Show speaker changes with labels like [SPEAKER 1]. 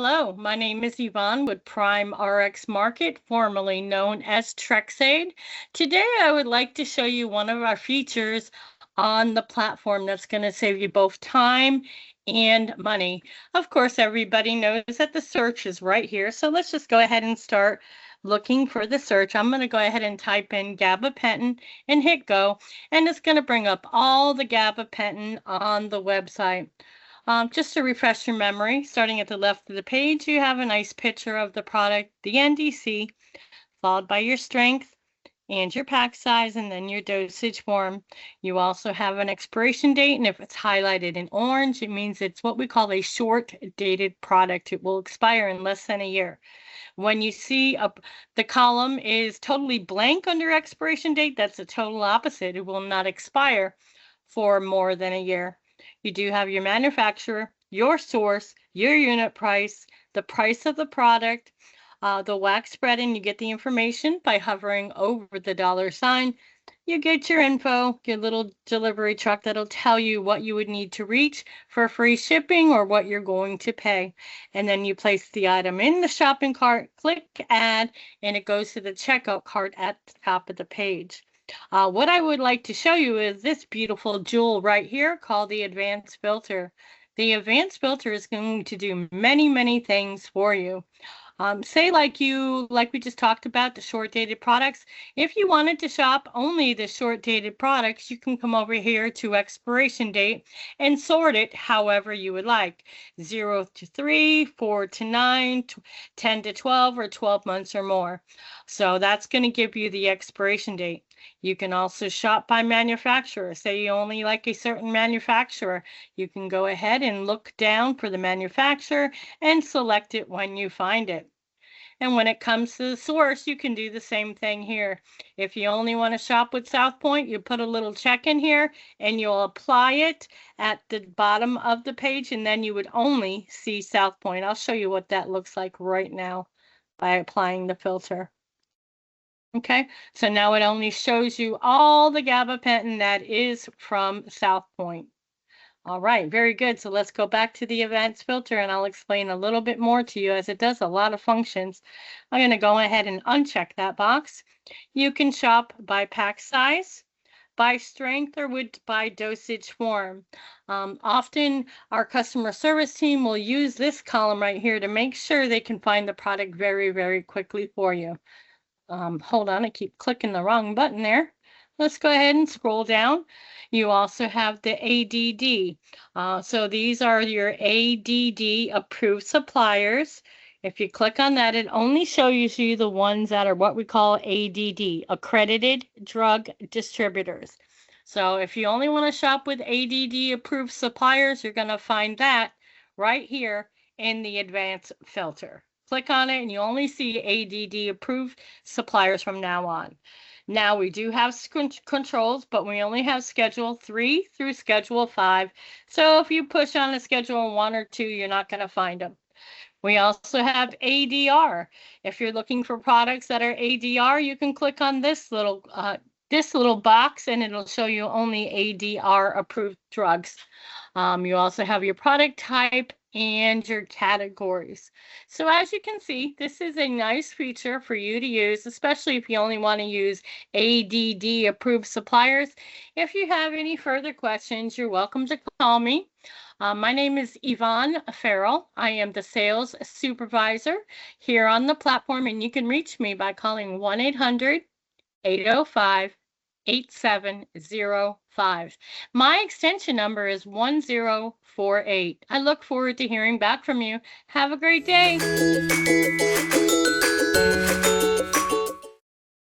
[SPEAKER 1] Hello, my name is Yvonne with PrimeRx Market, formerly known as Trexaid. Today, I would like to show you one of our features on the platform that's going to save you both time and money. Of course, everybody knows that the search is right here, so let's just go ahead and start looking for the search. I'm going to go ahead and type in gabapentin and hit go, and it's going to bring up all the gabapentin on the website. Just to refresh your memory, starting at the left of the page, you have a nice picture of the product, the NDC, followed by your strength and your pack size, and then your dosage form. You also have an expiration date, and if it's highlighted in orange, it means it's what we call a short-dated product. It will expire in less than a year. When you see the column is totally blank under expiration date, that's the total opposite. It will not expire for more than a year. You do have your manufacturer, your source, your unit price, the price of the product, the wax spread, and you get the information by hovering over the $sign. You get your info, your little delivery truck that'll tell you what you would need to reach for free shipping or what you're going to pay. And then you place the item in the shopping cart, click add, and it goes to the checkout cart at the top of the page. What I would like to show you is this beautiful jewel right here called the advanced filter. The advanced filter is going to do many things for you. Say like we just talked about, the short-dated products. If you wanted to shop only the short-dated products, you can come over here to expiration date and sort it however you would like. 0 to 3, 4 to 9, 10 to 12, or 12 months or more. So that's going to give you the expiration date. You can also shop by manufacturer. Say you only like a certain manufacturer. You can go ahead and look down for the manufacturer and select it when you find it. And when it comes to the source, you can do the same thing here. If you only want to shop with South Point, you put a little check in here and you'll apply it at the bottom of the page, and then you would only see South Point. I'll show you what that looks like right now by applying the filter. Okay, so now it only shows you all the gabapentin that is from South Point. All right, very good. So let's go back to the advanced filter and I'll explain a little bit more to you as it does a lot of functions. I'm going to go ahead and uncheck that box. You can shop by pack size, by strength, or by dosage form. Often our customer service team will use this column right here to make sure they can find the product very quickly for you. Hold on, I keep clicking the wrong button there. Let's go ahead and scroll down. You also have the ADD. So these are your ADD approved suppliers. If you click on that, it only shows you the ones that are what we call ADD, accredited drug distributors. So if you only want to shop with ADD approved suppliers, you're going to find that right here in the advanced filter. Click on it and you only see ADD approved suppliers from now on. Now we do have controls, but we only have schedule 3 through schedule 5. So if you push on a schedule 1 or 2, you're not going to find them. We also have ADR. If you're looking for products that are ADR, you can click on this little box and it'll show you only ADR approved drugs. You also have your product type and your categories. So as you can see, this is a nice feature for you to use, especially if you only want to use ADD approved suppliers. If you have any further questions, you're welcome to call me. My name is Yvonne Farrell. I am the sales supervisor here on the platform, and you can reach me by calling 1-800-805-8705. My extension number is 1048. I look forward to hearing back from you. Have a great day.